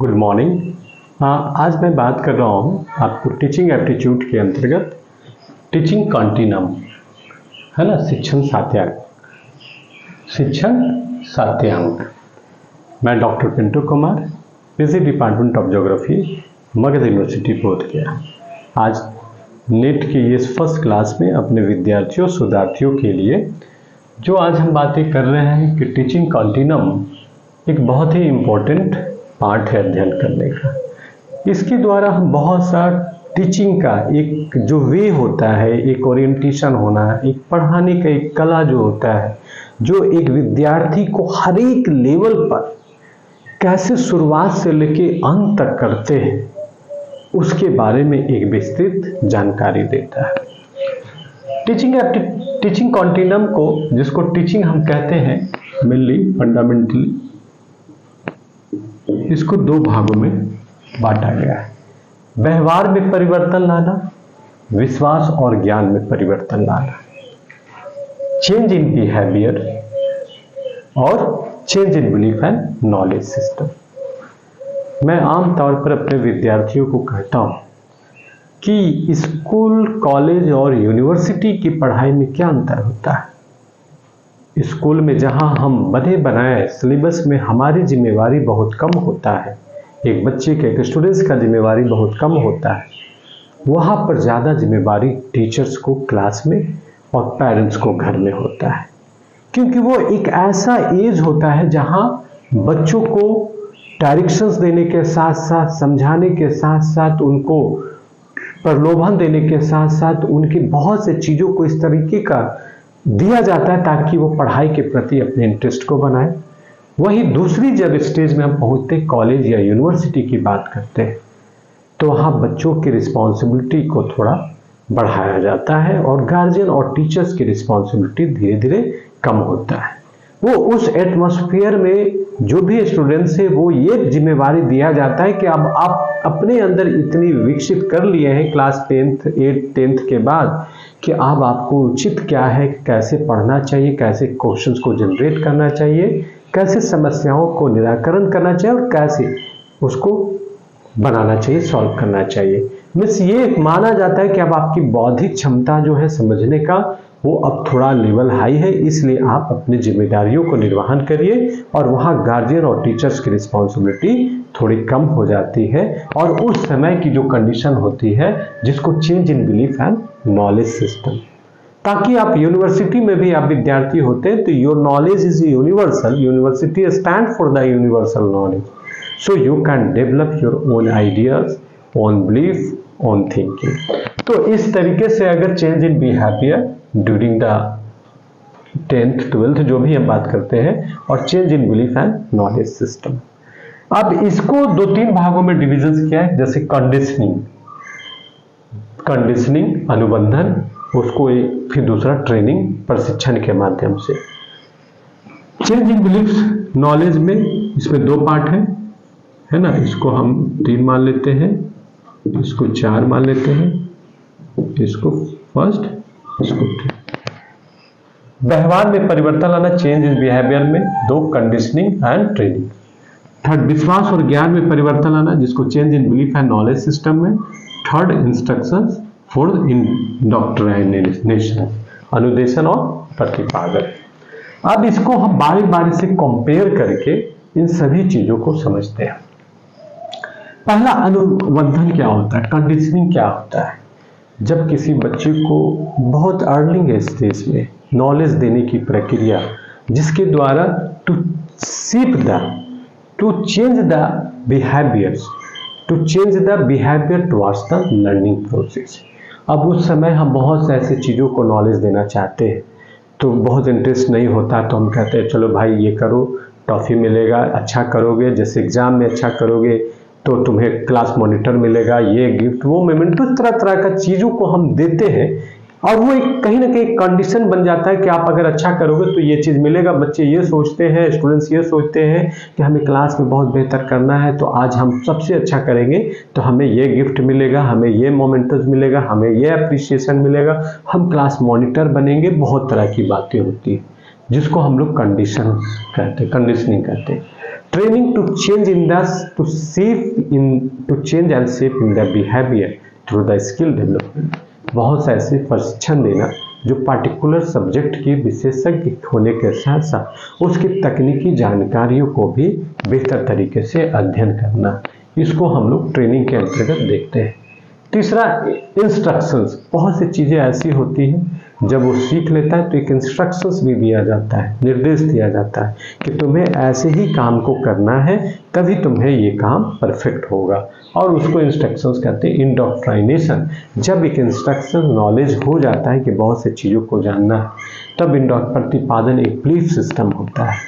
Good morning. आज मैं बात कर रहा हूँ आपको टीचिंग एप्टीट्यूड के अंतर्गत टीचिंग कंटिन्यूम है ना, शिक्षण सात्यांक। मैं doctor Pintu Kumar, PG department of geography, Magadh university Bodhgaya. आज नेट की इस फर्स्ट क्लास में अपने विद्यार्थियों शोधार्थियों के लिए जो आज हम बातें कर रहे हैं कि टीचिंग कंटिन्यूम एक बहुत ही इम्पोर्टेंट पार्ट है अध्ययन करने का। इसके द्वारा हम बहुत सा टीचिंग का एक जो वे होता है, एक ओरिएंटेशन होना, एक पढ़ाने का एक कला जो होता है, जो एक विद्यार्थी को हर एक लेवल पर कैसे शुरुआत से लेके अंत तक करते हैं, उसके बारे में एक विस्तृत जानकारी देता है। टीचिंग कंटिन्यूम को, जिसको टीचिंग हम कहते हैं, मेनली फंडामेंटली इसको दो भागों में बांटा गया है। व्यवहार में परिवर्तन लाना, विश्वास और ज्ञान में परिवर्तन लाना, चेंज इन बिहेवियर और change in belief and knowledge system. मैं आमतौर पर अपने विद्यार्थियों को कहता हूं कि स्कूल, कॉलेज और यूनिवर्सिटी की पढ़ाई में क्या अंतर होता है। स्कूल में जहां हम बने बनाए सिलेबस में हमारी जिम्मेवारी बहुत कम होता है, एक बच्चे के, एक स्टूडेंट्स का जिम्मेवारी बहुत कम होता है, वहां पर ज़्यादा जिम्मेवारी टीचर्स को क्लास में और पेरेंट्स को घर में होता है। क्योंकि वो एक ऐसा एज होता है जहां बच्चों को डायरेक्शंस देने के साथ साथ, समझाने के साथ साथ, उनको प्रलोभन देने के साथ साथ उनकी बहुत से चीज़ों को इस तरीके का दिया जाता है ताकि वो पढ़ाई के प्रति अपने इंटरेस्ट को बनाए। वही दूसरी जब स्टेज में हम पहुंचते हैं, कॉलेज या यूनिवर्सिटी की बात करते हैं, तो वहाँ बच्चों की रिस्पॉन्सिबिलिटी को थोड़ा बढ़ाया जाता है और गार्जियन और टीचर्स की रिस्पॉन्सिबिलिटी धीरे धीरे कम होता है। वो उस एटमॉस्फेयर में जो भी स्टूडेंट्स है, वो ये जिम्मेवारी दिया जाता है कि अब आप अपने अंदर इतनी विकसित कर लिए हैं क्लास 10th के बाद कि अब आपको उचित क्या है, कैसे पढ़ना चाहिए, कैसे क्वेश्चंस को जनरेट करना चाहिए, कैसे समस्याओं को निराकरण करना चाहिए और कैसे उसको बनाना चाहिए, सॉल्व करना चाहिए। मीन्स ये माना जाता है कि अब आपकी बौद्धिक क्षमता जो है समझने का, वो अब थोड़ा लेवल हाई है, इसलिए आप अपनी जिम्मेदारियों को निर्वहन करिए और वहाँ गार्जियन और टीचर्स की रिस्पॉन्सिबिलिटी थोड़ी कम हो जाती है। और उस समय की जो कंडीशन होती है जिसको change in belief and knowledge system, ताकि आप यूनिवर्सिटी में भी आप विद्यार्थी होते हैं तो your knowledge is universal, university stand for the universal knowledge, so you can develop your own ideas, own belief, own thinking. तो इस तरीके से अगर change in behaviour during the 10th 12th जो भी हम बात करते हैं, और change in belief and knowledge system. अब इसको 2-3 भागों में डिविजन किया है, जैसे कंडीशनिंग अनुबंधन, उसको फिर दूसरा ट्रेनिंग प्रशिक्षण के माध्यम से। चेंज इन बिलीफ नॉलेज में इसमें 2 पार्ट है ना, इसको हम 3 मान लेते हैं, इसको 4 मान लेते हैं, इसको फर्स्ट, इसको 2। व्यवहार में परिवर्तन लाना, चेंज इन बिहेवियर में 2, कंडीशनिंग एंड ट्रेनिंग। 3rd, विश्वास और ज्ञान में परिवर्तन लाना, जिसको change in belief and knowledge system में। 3rd, इंस्ट्रक्शंस फॉर इंडोक्ट्रिनेशन, अनुदेशन और प्रतिपादन। अब इसको हम बारी बारी से कंपेयर करके इन सभी चीजों को समझते हैं। पहला, अनुबंधन क्या होता है, कंडीशनिंग क्या होता है। जब किसी बच्चे को बहुत अर्ली स्टेज में नॉलेज देने की प्रक्रिया, जिसके द्वारा to change the behaviour towards the learning process. अब उस समय हम बहुत से ऐसे चीज़ों को नॉलेज देना चाहते हैं, तो बहुत इंटरेस्ट नहीं होता, तो हम कहते हैं चलो भाई ये करो, टॉफ़ी मिलेगा, अच्छा करोगे, जैसे एग्जाम में अच्छा करोगे तो तुम्हें क्लास मॉनिटर मिलेगा, ये गिफ्ट, वो मेमेंटो, तरह तरह का चीज़ों को हम देते हैं। और वो एक कहीं ना कहीं कंडीशन बन जाता है कि आप अगर अच्छा करोगे तो ये चीज़ मिलेगा। बच्चे ये सोचते हैं, स्टूडेंट्स ये सोचते हैं कि हमें क्लास में बहुत बेहतर करना है, तो आज हम सबसे अच्छा करेंगे तो हमें ये गिफ्ट मिलेगा, हमें ये मोमेंटस मिलेगा, हमें ये अप्रिसिएशन मिलेगा, हम क्लास मॉनिटर बनेंगे। बहुत तरह की बातें होती हैं जिसको हम लोग कंडीशनिंग कहते हैं। Training to change and shape in the behaviour through the skill development. बहुत से ऐसे प्रशिक्षण देना जो पार्टिकुलर सब्जेक्ट के विशेषज्ञ होने के साथ साथ उसकी तकनीकी जानकारियों को भी बेहतर तरीके से अध्ययन करना, इसको हम लोग ट्रेनिंग के अंतर्गत देखते हैं। तीसरा, इंस्ट्रक्शंस। बहुत सी चीज़ें ऐसी होती हैं जब वो सीख लेता है तो एक इंस्ट्रक्शंस भी दिया जाता है, निर्देश दिया जाता है कि तुम्हें ऐसे ही काम को करना है, तभी तुम्हें ये काम परफेक्ट होगा, और उसको इंस्ट्रक्शंस कहते हैं। इंडोक्ट्राइनेशन, जब एक इंस्ट्रक्शन नॉलेज हो जाता है कि बहुत से चीज़ों को जानना है, तब प्रतिपादन एक बिलीफ सिस्टम होता है।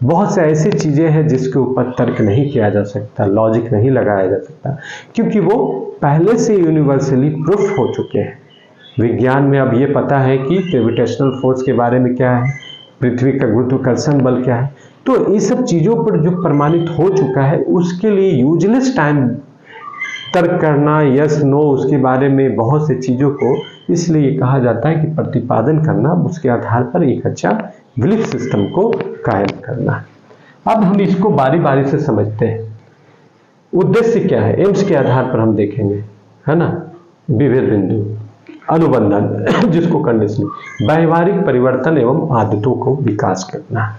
बहुत से ऐसी चीज़ें हैं जिसके ऊपर तर्क नहीं किया जा सकता, लॉजिक नहीं लगाया जा सकता, क्योंकि वो पहले से यूनिवर्सली प्रूफ हो चुके हैं। विज्ञान में अब ये पता है कि ग्रेविटेशनल फोर्स के बारे में क्या है, पृथ्वी का गुरुत्वाकर्षण बल क्या है, तो ये सब चीज़ों पर जो प्रमाणित हो चुका है उसके लिए यूजलेस टाइम तर्क करना, यस नो, उसके बारे में बहुत से चीज़ों को, इसलिए कहा जाता है कि प्रतिपादन करना, उसके आधार पर एक अच्छा बिलीफ सिस्टम को कायम करना। अब हम इसको बारी बारी से समझते हैं। उद्देश्य क्या है, एम्स के आधार पर हम देखेंगे, है ना। विभेद बिंदु, अनुबंधन जिसको कंडीशनिंग, व्यवहारिक परिवर्तन एवं आदतों को विकास करना।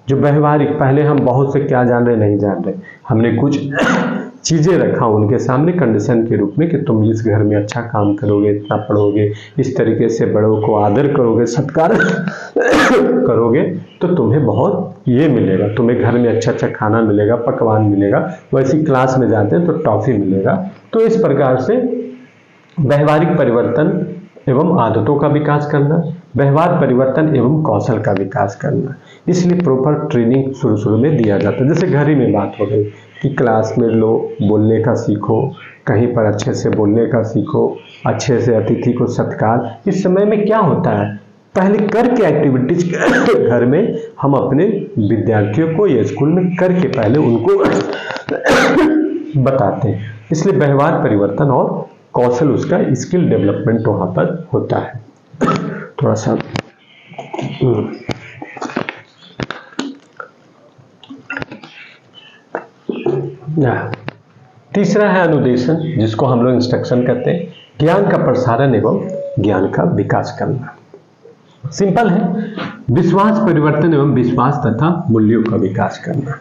जो व्यवहारिक, पहले हम बहुत से क्या जान रहे नहीं जान रहे, हमने कुछ चीज़ें रखा उनके सामने कंडीशन के रूप में कि तुम इस घर में अच्छा काम करोगे, इतना पढ़ोगे, इस तरीके से बड़ों को आदर करोगे, सत्कार करोगे, तो तुम्हें बहुत ये मिलेगा, तुम्हें घर में अच्छा अच्छा खाना मिलेगा, पकवान मिलेगा, वैसी क्लास में जाते हैं तो टॉफी मिलेगा। तो इस प्रकार से व्यवहारिक परिवर्तन एवं आदतों का विकास करना, व्यवहार परिवर्तन एवं कौशल का विकास करना, इसलिए प्रॉपर ट्रेनिंग शुरू में दिया जाता है। जैसे घर ही में बात हो गई कि क्लास में लो बोलने का सीखो, कहीं पर अच्छे से बोलने का सीखो, अच्छे से अतिथि को सत्कार। इस समय में क्या होता है, पहले करके एक्टिविटीज घर में हम अपने विद्यार्थियों को या स्कूल में करके पहले उनको बताते हैं, इसलिए व्यवहार परिवर्तन और कौशल, उसका स्किल डेवलपमेंट वहाँ पर होता है। थोड़ा सा तीसरा है अनुदेशन, जिसको हम लोग इंस्ट्रक्शन कहते हैं। ज्ञान का प्रसारण एवं ज्ञान का विकास करना। सिंपल है, विश्वास परिवर्तन एवं विश्वास तथा मूल्यों का विकास करना।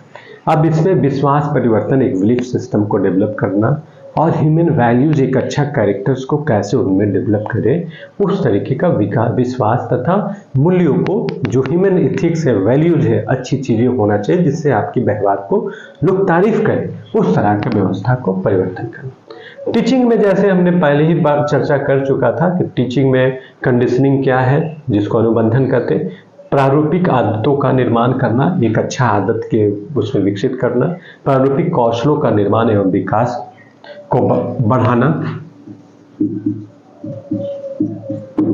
अब इसमें विश्वास परिवर्तन एक बिलीफ सिस्टम को डेवलप करना, और ह्यूमन वैल्यूज, एक अच्छा कैरेक्टर्स को कैसे उनमें डेवलप करें, उस तरीके का विश्वास तथा मूल्यों को, जो ह्यूमन इथिक्स है, वैल्यूज है, अच्छी चीज़ें होना चाहिए जिससे आपकी व्यवहार को लोग तारीफ करें, उस तरह की व्यवस्था को परिवर्तन करना। टीचिंग में जैसे हमने पहले ही बार चर्चा कर चुका था कि टीचिंग में कंडीशनिंग क्या है, जिसको अनुबंधन कहते हैं। प्रारूपिक आदतों का निर्माण करना, एक अच्छा आदत के उसमें विकसित करना, प्रारूपिक कौशलों का निर्माण एवं विकास को बढ़ाना,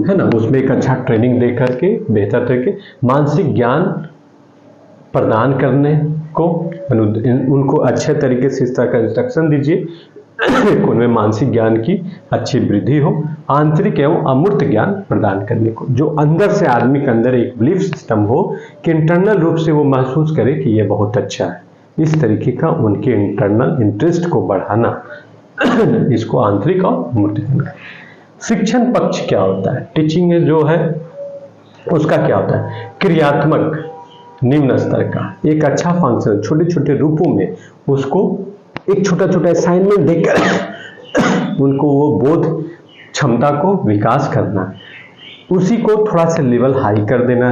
है ना, उसमें एक अच्छा ट्रेनिंग दे करके बेहतर तरीके मानसिक ज्ञान प्रदान करने को, उनको अच्छे तरीके से इस तरह का इंस्ट्रक्शन दीजिए उनमें मानसिक ज्ञान की अच्छी वृद्धि हो, आंतरिक एवं अमूर्त ज्ञान प्रदान करने को, जो अंदर से आदमी के अंदर एक बिलीफ सिस्टम हो कि इंटरनल रूप से वो महसूस करे कि ये बहुत अच्छा है, इस तरीके का उनके इंटरनल इंटरेस्ट को बढ़ाना, इसको आंतरिक और अमूर्त ज्ञान। शिक्षण पक्ष क्या होता है, टीचिंग जो है उसका क्या होता है, क्रियात्मक निम्न स्तर का एक अच्छा फंक्शन, छोटे छोटे रूपों में उसको एक छोटा छोटा असाइनमेंट देकर उनको वो बोध क्षमता को विकास करना, उसी को थोड़ा सा लेवल हाई कर देना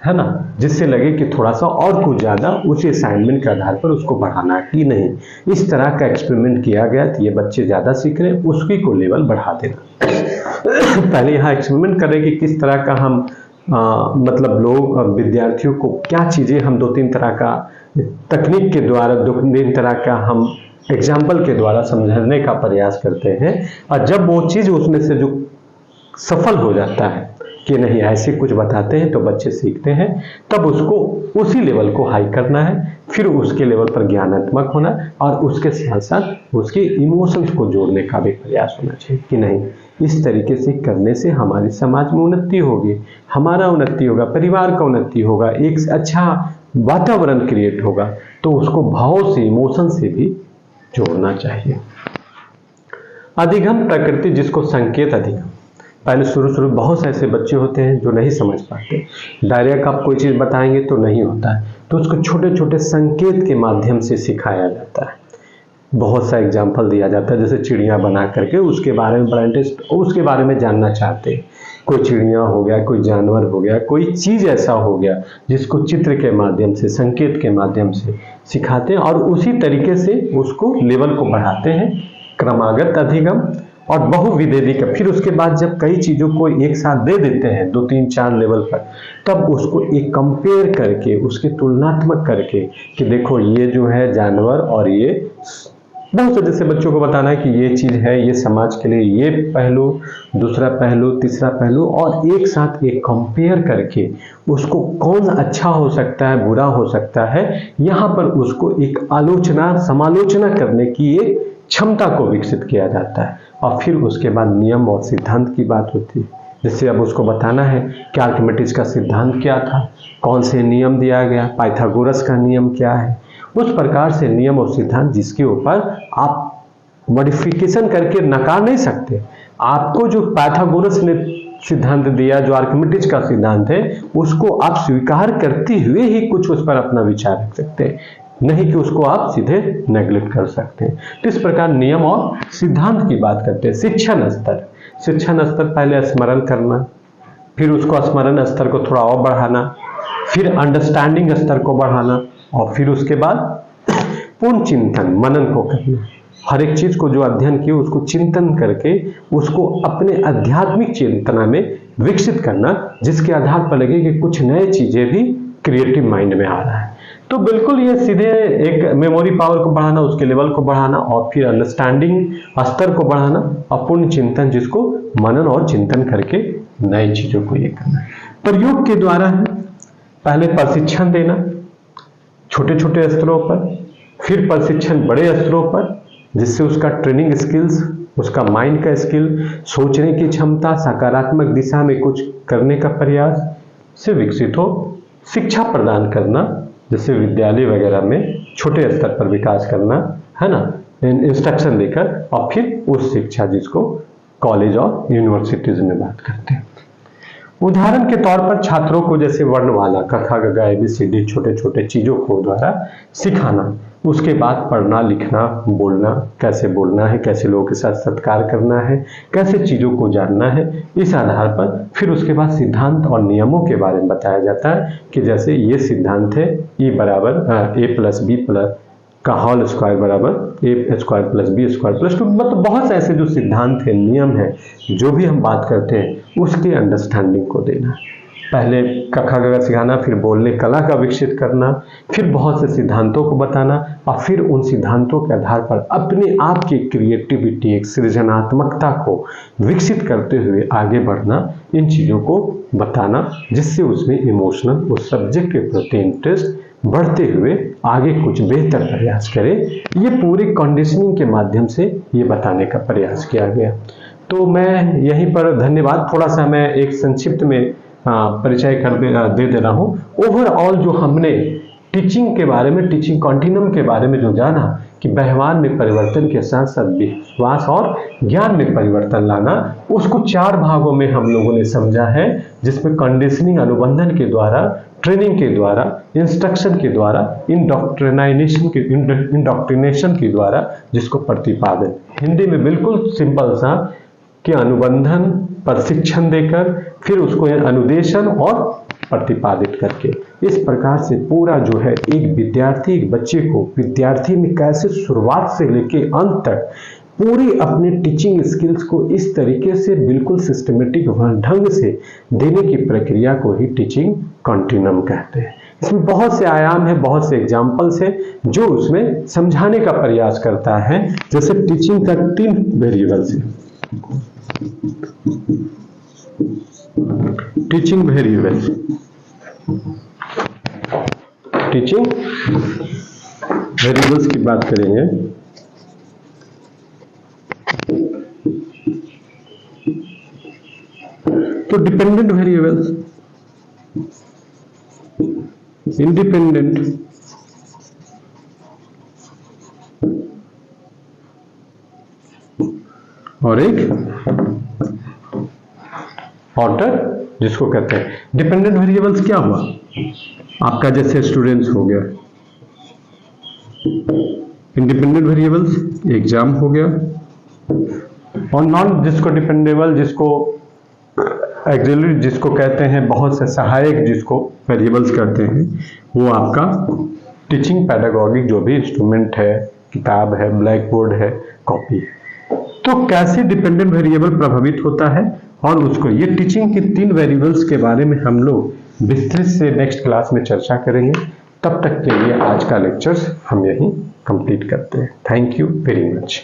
है ना, जिससे लगे कि थोड़ा सा और कुछ ज़्यादा उसी असाइनमेंट के आधार पर उसको बढ़ाना कि नहीं, इस तरह का एक्सपेरिमेंट किया गया तो ये बच्चे ज़्यादा सीख रहे हैं, उसकी को लेवल बढ़ा देना। पहले यहाँ एक्सपेरिमेंट करें कि किस तरह का हम मतलब लोग विद्यार्थियों को क्या चीज़ें हम 2-3 तरह का तकनीक के द्वारा, 2-3 तरह का हम एग्जाम्पल के द्वारा समझाने का प्रयास करते हैं, और जब वो चीज़ उसमें से जो सफल हो जाता है कि नहीं ऐसे कुछ बताते हैं तो बच्चे सीखते हैं, तब उसको उसी लेवल को हाई करना है, फिर उसके लेवल पर ज्ञानात्मक होना, और उसके साथ साथ उसके इमोशंस को जोड़ने का भी प्रयास होना चाहिए कि नहीं, इस तरीके से करने से हमारे समाज में उन्नति होगी, हमारा उन्नति होगा, परिवार का उन्नति होगा, एक अच्छा वातावरण क्रिएट होगा तो उसको भाव से, इमोशन से भी जोड़ना चाहिए। अधिगम प्रकृति, जिसको संकेत अधिगम, पहले शुरू बहुत से ऐसे बच्चे होते हैं जो नहीं समझ पाते, डायरेक्ट आप कोई चीज़ बताएंगे तो नहीं होता है, तो उसको छोटे छोटे संकेत के माध्यम से सिखाया जाता है। बहुत सा एग्जाम्पल दिया जाता है, जैसे चिड़िया बना करके उसके बारे में ब्रेन टेस्ट, उसके बारे में जानना चाहते हैं। कोई चिड़िया हो गया, कोई जानवर हो गया, कोई चीज़ ऐसा हो गया जिसको चित्र के माध्यम से, संकेत के माध्यम से सिखाते हैं और उसी तरीके से उसको लेवल को बढ़ाते हैं। क्रमागत अधिगम और बहुविधेयिक। फिर उसके बाद जब कई चीज़ों को एक साथ दे देते हैं 2 3 4 लेवल पर, तब उसको एक कंपेयर करके, उसके तुलनात्मक करके कि देखो ये जो है जानवर और ये, बहुत से जैसे बच्चों को बताना है कि ये चीज़ है, ये समाज के लिए ये पहलू, दूसरा पहलू, तीसरा पहलू, और एक साथ एक कंपेयर करके उसको कौन अच्छा हो सकता है, बुरा हो सकता है, यहाँ पर उसको एक आलोचना, समालोचना करने की एक क्षमता को विकसित किया जाता है। और फिर उसके बाद नियम और सिद्धांत की बात होती है। जैसे अब उसको बताना है कि आर्किमिडीज का सिद्धांत क्या था, कौन से नियम दिया गया, पाइथागोरस का नियम क्या है, उस प्रकार से नियम और सिद्धांत जिसके ऊपर आप मॉडिफिकेशन करके नकार नहीं सकते। आपको जो पाइथागोरस ने सिद्धांत दिया, जो आर्किमिडीज का सिद्धांत है, उसको आप स्वीकार करते हुए ही कुछ उस पर अपना विचार रख सकते हैं, नहीं कि उसको आप सीधे नेग्लेक्ट कर सकते हैं। तो इस प्रकार नियम और सिद्धांत की बात करते हैं। शिक्षण स्तर, शिक्षण स्तर पहले स्मरण करना, फिर उसको स्मरण स्तर को थोड़ा और बढ़ाना, फिर अंडरस्टैंडिंग स्तर को बढ़ाना, और फिर उसके बाद पूर्ण चिंतन, मनन को करना। हर एक चीज को जो अध्ययन किए उसको चिंतन करके उसको अपने आध्यात्मिक चेतना में विकसित करना, जिसके आधार पर लगे कि कुछ नए चीजें भी क्रिएटिव माइंड में आ रहा है। तो बिल्कुल ये सीधे एक मेमोरी पावर को बढ़ाना, उसके लेवल को बढ़ाना, और फिर अंडरस्टैंडिंग स्तर को बढ़ाना, और पूर्ण चिंतन, जिसको मनन और चिंतन करके नई चीजों को ये करना। प्रयोग के द्वारा है, पहले प्रशिक्षण देना छोटे छोटे स्तरों पर, फिर प्रशिक्षण बड़े स्तरों पर, जिससे उसका ट्रेनिंग स्किल्स, उसका माइंड का स्किल, सोचने की क्षमता, सकारात्मक दिशा में कुछ करने का प्रयास से विकसित हो। शिक्षा प्रदान करना, जैसे विद्यालय वगैरह में छोटे स्तर पर विकास करना, है ना, इंस्ट्रक्शन देकर, और फिर उस शिक्षा जिसको कॉलेज और यूनिवर्सिटीज में बात करते हैं। उदाहरण के तौर पर छात्रों को जैसे वर्णमाला, क ख ग घ ABCD, छोटे छोटे चीजों को द्वारा सिखाना, उसके बाद पढ़ना, लिखना, बोलना, कैसे बोलना है, कैसे लोगों के साथ सत्कार करना है, कैसे चीजों को जानना है, इस आधार पर फिर उसके बाद सिद्धांत और नियमों के बारे में बताया जाता है कि जैसे ये सिद्धांत है, E बराबर A+B+ का होल स्क्वायर बराबर A²+B²+2, मतलब बहुत से ऐसे जो सिद्धांत है, नियम है, जो भी हम बात करते हैं उसके अंडरस्टैंडिंग को देना। पहले क ख ग घ सिखाना, फिर बोलने कला का विकसित करना, फिर बहुत से सिद्धांतों को बताना, और फिर उन सिद्धांतों के आधार पर अपने आप की क्रिएटिविटी, एक सृजनात्मकता को विकसित करते हुए आगे बढ़ना, इन चीज़ों को बताना, जिससे उसमें इमोशनल, उस सब्जेक्ट के प्रति इंटरेस्ट बढ़ते हुए आगे कुछ बेहतर प्रयास करे। ये पूरी कंडीशनिंग के माध्यम से ये बताने का प्रयास किया गया। तो मैं यहीं पर धन्यवाद, थोड़ा सा मैं एक संक्षिप्त में परिचय दे रहा हूँ। ओवरऑल जो हमने टीचिंग के बारे में, टीचिंग कॉन्टिन्यूम के बारे में जो जाना कि व्यवहार में परिवर्तन के साथ साथ विश्वास और ज्ञान में परिवर्तन लाना, उसको 4 भागों में हम लोगों ने समझा है, जिसमें कंडीशनिंग, अनुबंधन के द्वारा, ट्रेनिंग के द्वारा, इंस्ट्रक्शन के द्वारा, इंडोक्ट्रिनेशन के द्वारा, जिसको प्रतिपादन, हिंदी में बिल्कुल सिंपल सा कि अनुबंधन, प्रशिक्षण देकर, फिर उसको अनुदेशन और प्रतिपादित करके, इस प्रकार से पूरा जो है एक विद्यार्थी, एक बच्चे को विद्यार्थी में कैसे शुरुआत से लेके अंत तक पूरी अपने टीचिंग स्किल्स को इस तरीके से बिल्कुल सिस्टमेटिक ढंग से देने की प्रक्रिया को ही टीचिंग कॉन्टिन्यूम कहते हैं। इसमें बहुत से आयाम है, बहुत से एग्जाम्पल्स है जो उसमें समझाने का प्रयास करता है। जैसे टीचिंग का 3 वेरिएबल्स है, टीचिंग वेरिएबल्स, टीचिंग वेरिएबल्स की बात करेंगे। तो डिपेंडेंट वेरिएबल्स, इंडिपेंडेंट और एक ऑर्डर जिसको कहते हैं डिपेंडेंट वेरिएबल्स। क्या हुआ आपका, जैसे स्टूडेंट्स हो गया, इंडिपेंडेंट वेरिएबल्स एग्जाम हो गया, और नॉन जिसको डिपेंडेबल, जिसको एक्सिलरी जिसको कहते हैं, बहुत से सहायक जिसको वेरिएबल्स कहते हैं, वो आपका टीचिंग पैडागॉगिक जो भी इंस्ट्रूमेंट है, किताब है, ब्लैक बोर्ड है, कॉपी है। तो कैसे डिपेंडेंट वेरिएबल प्रभावित होता है, और उसको ये टीचिंग की 3 वेरिएबल्स के बारे में हम लोग विस्तृत से नेक्स्ट क्लास में चर्चा करेंगे। तब तक के लिए आज का लेक्चर्स हम यहीं कंप्लीट करते हैं। Thank you very much.